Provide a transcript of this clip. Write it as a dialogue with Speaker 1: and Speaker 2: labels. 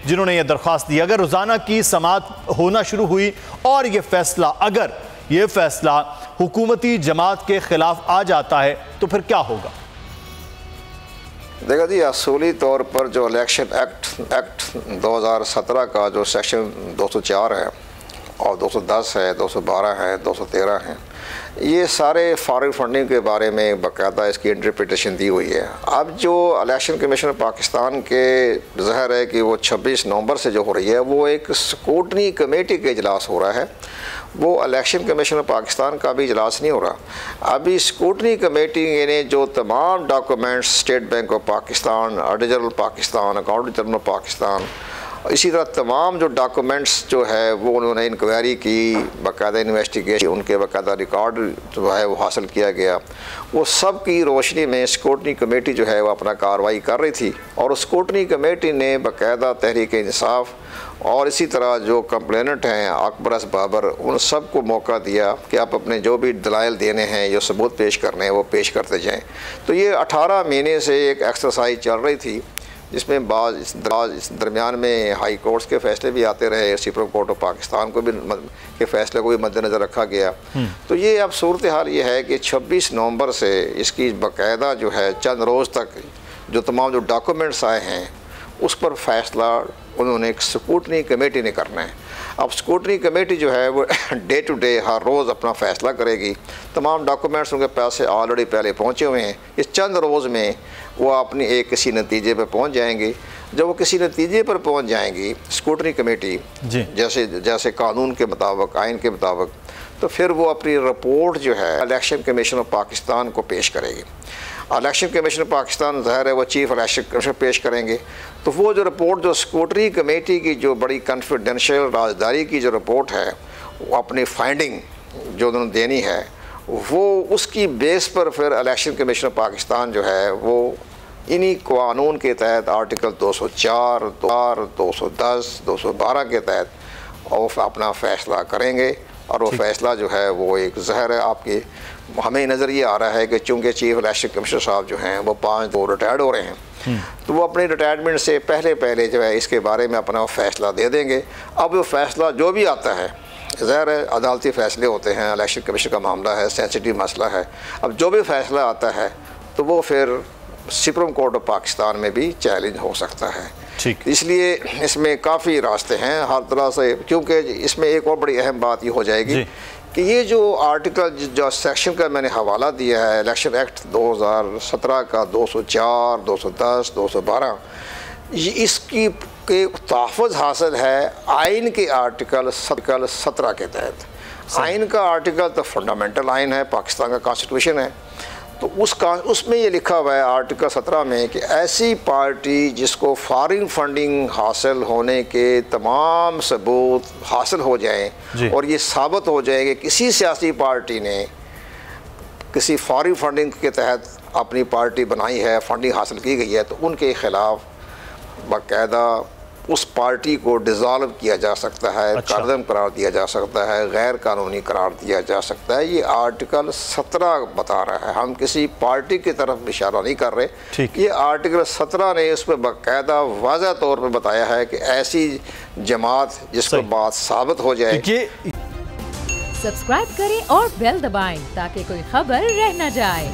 Speaker 1: جنہوں نے یہ درخواست دی۔ اگر روزانہ کی سماعت ہونا شروع ہوئی اور اگر یہ فیصلہ حکومتی جماعت کے خلاف آ جاتا ہے تو پھر کیا ہوگا؟
Speaker 2: دیکھا جی، اصولی طور پر جو الیکشن ایکٹ 2017 کا جو سیکشن 204 ہے اور 210 ہے، 212 ہے، 213 ہے، یہ سارے فارغ فنڈنگ کے بارے میں باقاعدہ اس کی انٹرپریٹیشن دی ہوئی ہے۔ اب جو الیکشن کمیشن پاکستان کے ظاہر ہے کہ وہ 26 نومبر سے جو ہو رہی ہے، وہ ایک اسکروٹنی کمیٹی کے اجلاس ہو رہا ہے، وہ الیکشن کمیشن پاکستان کا بھی اجلاس نہیں ہو رہا۔ ابھی اسکروٹنی کمیٹی نے جو تمام documents state bank of Pakistan, auditor general Pakistan, accountant general Pakistan, اسی طرح تمام جو ڈاکومنٹس جو ہے وہ انہوں نے انکوائری کی، باقاعدہ انویسٹیگیشن، ان کے باقاعدہ ریکارڈ جو ہے وہ حاصل کیا گیا، وہ سب کی روشنی میں اسکروٹنی کمیٹی جو ہے وہ اپنا کارروائی کر رہی تھی، اور اسکروٹنی کمیٹی نے باقاعدہ تحریک انصاف اور اسی طرح جو کمپلیننٹ ہیں اکبر بابر، ان سب کو موقع دیا کہ آپ اپنے جو بھی دلائل دینے ہیں، جو ثبوت پیش کرنے ہیں، وہ پیش کرتے جائیں۔ تو یہ 18 مہینے سے ایک ایکسرسائز چل رہی تھی، جس میں بعض درمیان میں ہائی کورٹس کے فیصلے بھی آتے رہے، سپریم کورٹ آف پاکستان کو بھی کے فیصلے کو بھی مد نظر رکھا گیا۔ تو یہ اب صورتحال یہ ہے کہ 26 نومبر سے اس کی باقاعدہ جو ہے چند روز تک جو تمام جو ڈاکومنٹس آئے ہیں اس پر فیصلہ انہوں نے ایک اسکروٹنی کمیٹی نے کرنا ہے۔ اب اسکروٹنی کمیٹی جو ہے وہ ڈے ٹو ڈے ہر روز اپنا فیصلہ کرے گی۔ تمام ڈاکومنٹس ان کے پاس سے آلریڈی پہلے پہنچے ہوئے ہیں، اس چند روز میں وہ اپنی ایک کسی نتیجے پہ پہنچ جائیں گے۔ جب وہ کسی نتیجے پر پہنچ جائیں گی اسکروٹنی کمیٹی جیسے قانون کے مطابق، آئین کے مطابق، تو پھر وہ اپنی رپورٹ جو ہے الیکشن کمیشن آف پاکستان کو پیش کرے گی۔ الیکشن کمیشن پاکستان ظاہر ہے وہ چیف الیکشن کمیشن پیش کریں گے، تو وہ جو رپورٹ جو اسکروٹنی کمیٹی کی جو بڑی کنفیڈینشیل رازداری کی جو رپورٹ ہے، وہ اپنی فائنڈنگ جو انہوں نے دینی ہے، وہ اس کی بیس پر پھر الیکشن کمیشن پاکستان جو ہے وہ انہی قانون کے تحت آرٹیکل 204، 210، 212 کے تحت وہ اپنا فیصلہ کریں گے۔ اور وہ فیصلہ جو ہے وہ ایک ظاہر ہے آپ کی ہمیں نظر یہ آ رہا ہے کہ چونکہ چیف الیکشن کمشنر صاحب جو ہیں وہ 5 ریٹائرڈ ہو رہے ہیں، تو وہ اپنی ریٹائرمنٹ سے پہلے جو ہے اس کے بارے میں اپنا فیصلہ دے دیں گے۔ اب وہ فیصلہ جو بھی آتا ہے، ظاہر ہے عدالتی فیصلے ہوتے ہیں، الیکشن کمیشن کا معاملہ ہے، سینسٹیو مسئلہ ہے، اب جو بھی فیصلہ آتا ہے تو وہ پھر سپریم کورٹ آف پاکستان میں بھی چیلنج ہو سکتا ہے۔ اس لیے اس میں کافی راستے ہیں ہر طرح سے، کیونکہ اس میں ایک اور بڑی اہم بات یہ ہو جائے گی کہ یہ جو آرٹیکل جو سیکشن کا میں نے حوالہ دیا ہے الیکشن ایکٹ 2017 کا 204، 210، 212، اس کی تحفظ حاصل ہے آئین کے آرٹیکل 17 کے تحت۔ آئین کا آرٹیکل تو فنڈامنٹل آئین ہے، پاکستان کا کانسٹیٹیوشن ہے، تو اس میں یہ لکھا ہوا ہے آرٹیکل 17 میں کہ ایسی پارٹی جس کو فارن فنڈنگ حاصل ہونے کے تمام ثبوت حاصل ہو جائیں اور یہ ثابت ہو جائے کہ کسی سیاسی پارٹی نے کسی فارن فنڈنگ کے تحت اپنی پارٹی بنائی ہے، فنڈنگ حاصل کی گئی ہے، تو ان کے خلاف باقاعدہ اس پارٹی کو ڈیزالو کیا جا سکتا ہے، کارعدم قرار دیا جا سکتا ہے، غیر قانونی قرار دیا جا سکتا ہے۔ یہ آرٹیکل 17 بتا رہا ہے، ہم کسی پارٹی کی طرف اشارہ نہیں کر رہے۔ یہ آرٹیکل 17 نے اس پہ باقاعدہ واضح طور پہ بتایا ہے کہ ایسی جماعت جس کو بات ثابت ہو جائے۔
Speaker 3: سبسکرائب کریں اور بیل دبائیں تاکہ کوئی خبر رہ نہ جائے۔